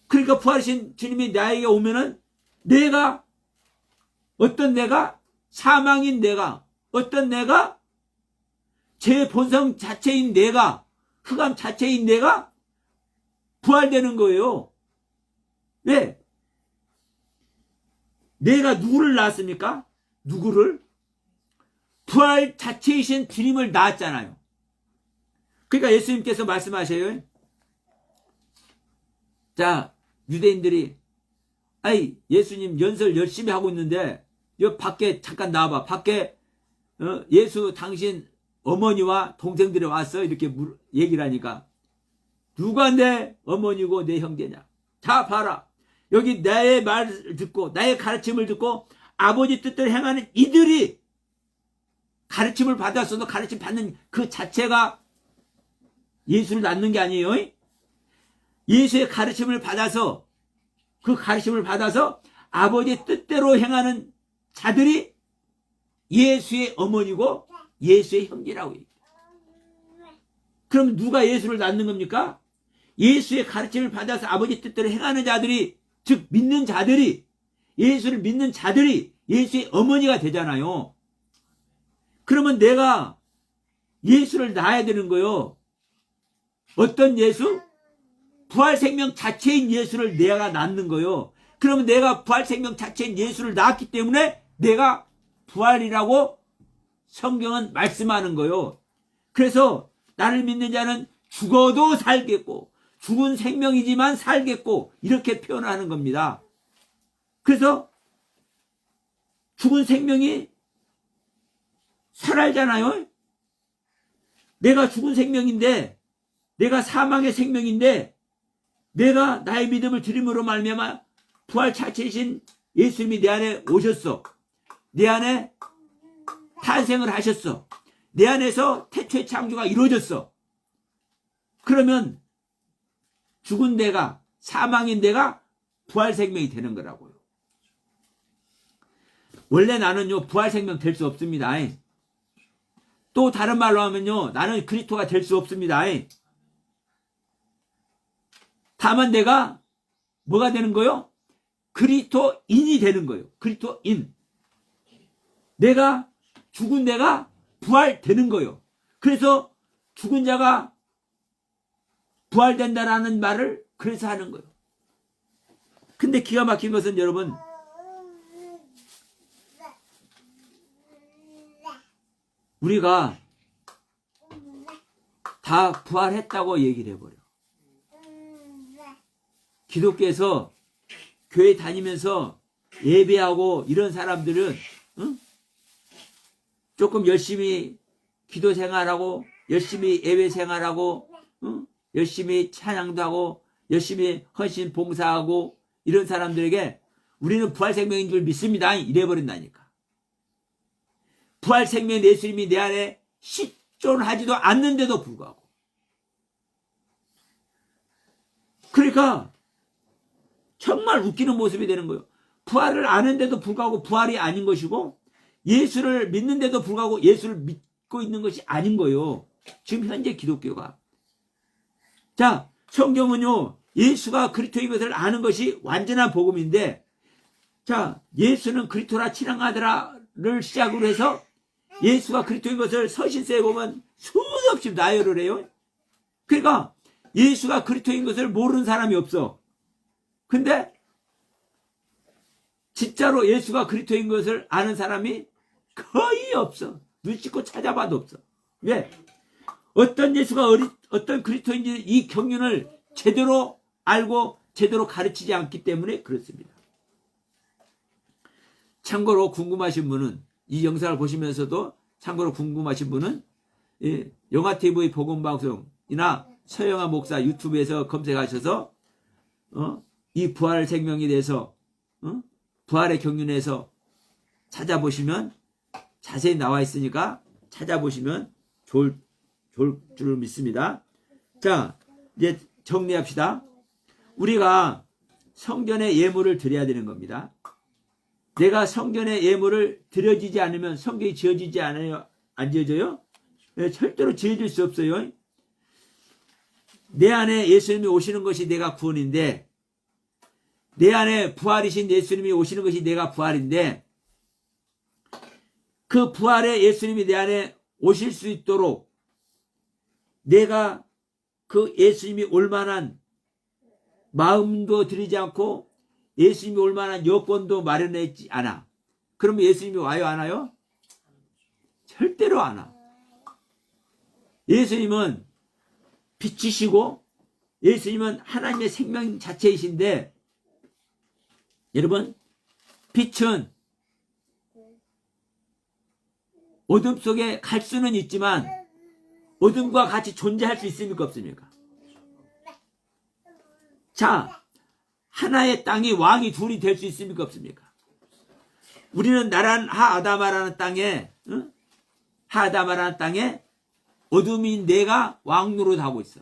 그러니까 부활이신 주님이 나에게 오면은 어떤 내가 사망인 내가, 어떤 내가 제 본성 자체인 내가, 흑암 자체인 내가 부활되는 거예요. 왜? 내가 누구를 낳았습니까? 누구를? 부활 자체이신 주님을 낳았잖아요. 그러니까 예수님께서 말씀하셔요. 자, 유대인들이 예수님 연설 열심히 하고 있는데 여 밖에 잠깐 나와봐. 밖에 예수 당신 어머니와 동생들이 왔어. 이렇게 얘기를 하니까 누가 내 어머니고 내 형제냐. 자 봐라. 여기 나의 말을 듣고 나의 가르침을 듣고 아버지 뜻대로 행하는 이들이 가르침을 받았어도 가르침 받는 그 자체가 예수를 낳는 게 아니에요. 예수의 가르침을 받아서, 그 가르침을 받아서 아버지의 뜻대로 행하는 자들이 예수의 어머니고 예수의 형제라고 해요. 그럼 누가 예수를 낳는 겁니까? 예수의 가르침을 받아서 아버지 뜻대로 행하는 자들이, 즉 믿는 자들이, 예수를 믿는 자들이 예수의 어머니가 되잖아요. 그러면 내가 예수를 낳아야 되는 거요. 어떤 예수? 부활생명 자체인 예수를 내가 낳는 거요. 그러면 내가 부활생명 자체인 예수를 낳았기 때문에 내가 부활이라고 성경은 말씀하는 거요. 그래서 나를 믿는 자는 죽어도 살겠고 죽은 생명이지만 살겠고 이렇게 표현하는 겁니다. 그래서 죽은 생명이 살아있잖아요. 내가 죽은 생명인데, 내가 사망의 생명인데, 내가 나의 믿음을 드림으로 말미암아 부활 자체이신 예수님이 내 안에 오셨어. 내 안에 탄생을 하셨어. 내 안에서 태초의 창조가 이루어졌어. 그러면 죽은 내가, 사망인 내가 부활 생명이 되는 거라고요. 원래 나는요 부활 생명 될 수 없습니다. 또 다른 말로 하면요 나는 그리스도가 될 수 없습니다. 다만 내가 뭐가 되는 거요? 그리스도인이 되는 거예요. 그리스도인. 내가 죽은 내가 부활되는 거예요. 그래서 죽은 자가 부활된다라는 말을 그래서 하는 거예요. 근데 기가 막힌 것은 여러분, 우리가 다 부활했다고 얘기를 해버려. 기독교에서 교회 다니면서 예배하고 이런 사람들은 조금 열심히 기도 생활하고 열심히 예배 생활하고 열심히 찬양도 하고 열심히 헌신 봉사하고 이런 사람들에게 우리는 부활생명인 줄 믿습니다 이래버린다니까. 부활생명 예수님이 내 안에 실존하지도 않는데도 불구하고, 그러니까 정말 웃기는 모습이 되는 거예요. 부활을 아는데도 불구하고 부활이 아닌 것이고, 예수를 믿는데도 불구하고 예수를 믿고 있는 것이 아닌 거예요. 지금 현재 기독교가. 자, 성경은요, 예수가 그리스도인 것을 아는 것이 완전한 복음인데, 자, 예수는 그리스도라 친하더라를 시작으로 해서 예수가 그리스도인 것을 서신서에 보면 수도 없이 나열을 해요. 그러니까 예수가 그리스도인 것을 모르는 사람이 없어. 근데 진짜로 예수가 그리스도인 것을 아는 사람이 거의 없어. 눈 씻고 찾아봐도 없어. 왜? 어떤 예수가 어떤 그리스도인지 이 경륜을 제대로 알고 제대로 가르치지 않기 때문에 그렇습니다. 참고로 궁금하신 분은, 이 영상을 보시면서도 참고로 궁금하신 분은 영화TV 복음방송이나 서영아 목사 유튜브에서 검색하셔서 이 부활 생명에 대해서 부활의 경륜에서 찾아보시면 자세히 나와 있으니까 찾아보시면 좋을 줄 믿습니다. 자, 이제 정리합시다. 우리가 성전에 예물을 드려야 되는 겁니다. 내가 성전에 예물을 드려지지 않으면 성전이 지어지지 않아요? 안 지어져요? 네, 절대로 지어질 수 없어요. 내 안에 예수님이 오시는 것이 내가 구원인데, 내 안에 부활이신 예수님이 오시는 것이 내가 부활인데, 그 부활의 예수님이 내 안에 오실 수 있도록 내가 그 예수님이 올 만한 마음도 들이지 않고 예수님이 올 만한 여건도 마련했지 않아. 그러면 예수님이 와요, 안 와요? 절대로 안 와. 예수님은 빛이시고 예수님은 하나님의 생명 자체이신데, 여러분, 빛은 어둠 속에 갈 수는 있지만 어둠과 같이 존재할 수 있습니까, 없습니까? 자, 하나의 땅이 왕이 둘이 될 수 있습니까, 없습니까? 우리는 나란 하아다마라는 땅에, 하아다마라는 땅에 어둠인 내가 왕 노릇하고 있어.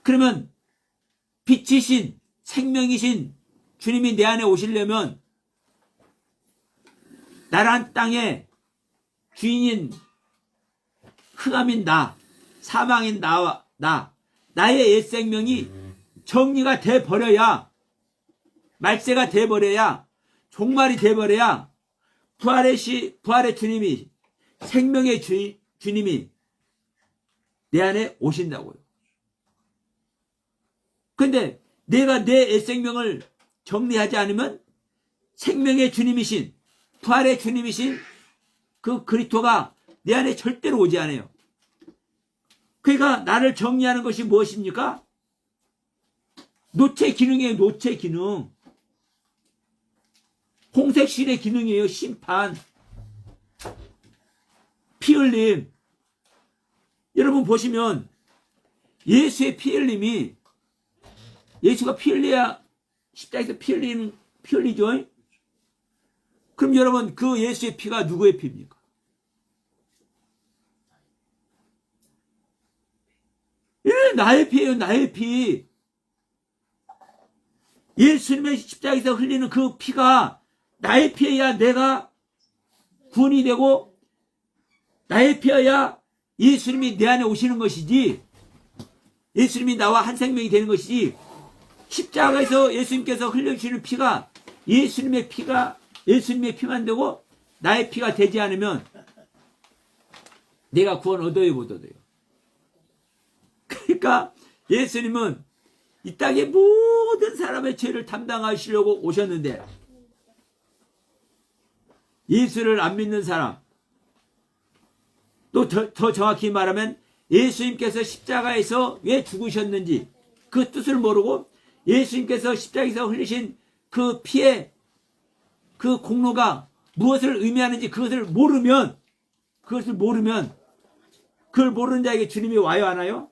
그러면 빛이신 생명이신 주님이 내 안에 오시려면 나란 땅에 주인인 흑암인 나, 사망인 나의 옛 생명이 정리가 돼버려야, 말세가 돼버려야, 종말이 돼버려야 부활의 주님이, 생명의 주님이 내 안에 오신다고요. 근데 내가 내 옛 생명을 정리하지 않으면 생명의 주님이신, 부활의 주님이신 그 그리스도가 내 안에 절대로 오지 않아요. 그러니까 나를 정리하는 것이 무엇입니까? 노체 기능이에요. 노체 기능. 홍색실의 기능이에요. 심판, 피 흘림. 여러분 보시면 예수의 피 흘림이, 예수가 피 흘려야 십자가에서 피 흘리죠. 그럼 여러분, 그 예수의 피가 누구의 피입니까? 예, 나의 피예요. 나의 피. 예수님의 십자가에서 흘리는 그 피가 나의 피여야 내가 구원이 되고, 나의 피여야 예수님이 내 안에 오시는 것이지, 예수님이 나와 한 생명이 되는 것이지, 십자가에서 예수님께서 흘려주시는 피가 예수님의 피만 되고 나의 피가 되지 않으면 내가 구원 얻어요, 못 얻어요? 그러니까 예수님은 이 땅의 모든 사람의 죄를 담당하시려고 오셨는데 예수를 안 믿는 사람, 또 더 정확히 말하면 예수님께서 십자가에서 왜 죽으셨는지 그 뜻을 모르고 예수님께서 십자가에서 흘리신 그 피의 그 공로가 무엇을 의미하는지 그것을 모르면 그걸 모르는 자에게 주님이 와요, 안 와요?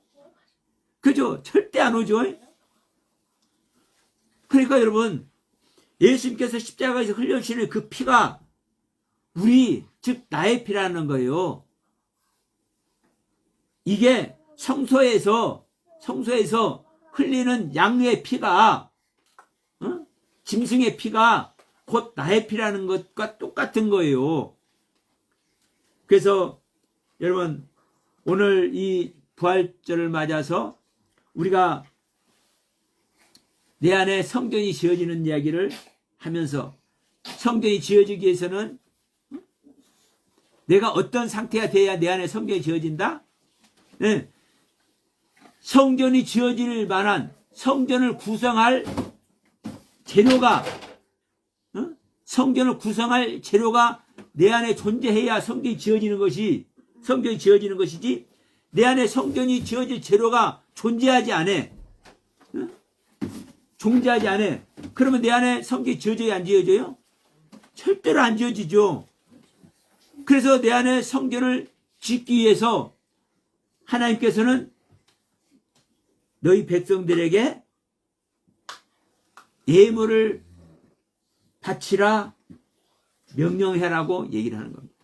그죠? 절대 안 오죠. 그러니까 여러분, 예수님께서 십자가에서 흘려주시는 그 피가 우리, 즉 나의 피라는 거예요. 이게 성소에서 흘리는 양의 피가, 짐승의 피가 곧 나의 피라는 것과 똑같은 거예요. 그래서 여러분, 오늘 이 부활절을 맞아서 우리가 내 안에 성전이 지어지는 이야기를 하면서, 성전이 지어지기 위해서는 내가 어떤 상태가 돼야 내 안에 성전이 지어진다? 네. 성전이 지어질 만한, 성전을 구성할 재료가, 성전을 구성할 재료가 내 안에 존재해야 성전이 지어지는 것이지, 내 안에 성전이 지어질 재료가 존재하지 않아. 그러면 내 안에 성전이 지어져야 안 지어져요? 절대로 안 지어지죠. 그래서 내 안에 성전을 짓기 위해서 하나님께서는 너희 백성들에게 예물을 바치라 명령해라고 얘기를 하는 겁니다.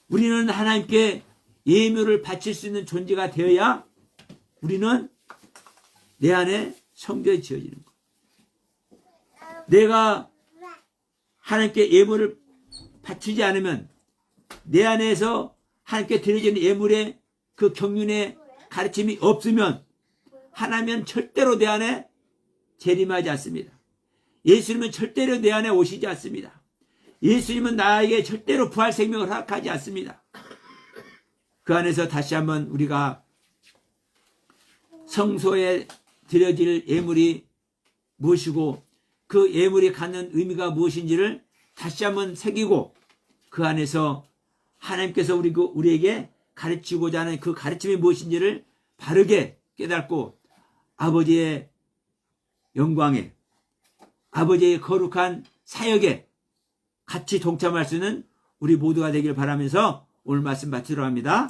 우리는 하나님께 예물을 바칠 수 있는 존재가 되어야 우리는 내 안에 성전이 지어지는 거예요. 내가 하나님께 예물을 바치지 않으면, 내 안에서 하나님께 드려지는 예물의 그 경륜의 가르침이 없으면 하나님은 절대로 내 안에 재림하지 않습니다. 예수님은 절대로 내 안에 오시지 않습니다. 예수님은 나에게 절대로 부활 생명을 허락하지 않습니다. 그 안에서 다시 한번 우리가 성소에 드려질 예물이 무엇이고 그 예물이 갖는 의미가 무엇인지를 다시 한번 새기고, 그 안에서 하나님께서 우리에게 가르치고자 하는 그 가르침이 무엇인지를 바르게 깨닫고 아버지의 영광에, 아버지의 거룩한 사역에 같이 동참할 수 있는 우리 모두가 되길 바라면서 오늘 말씀 마치도록 합니다.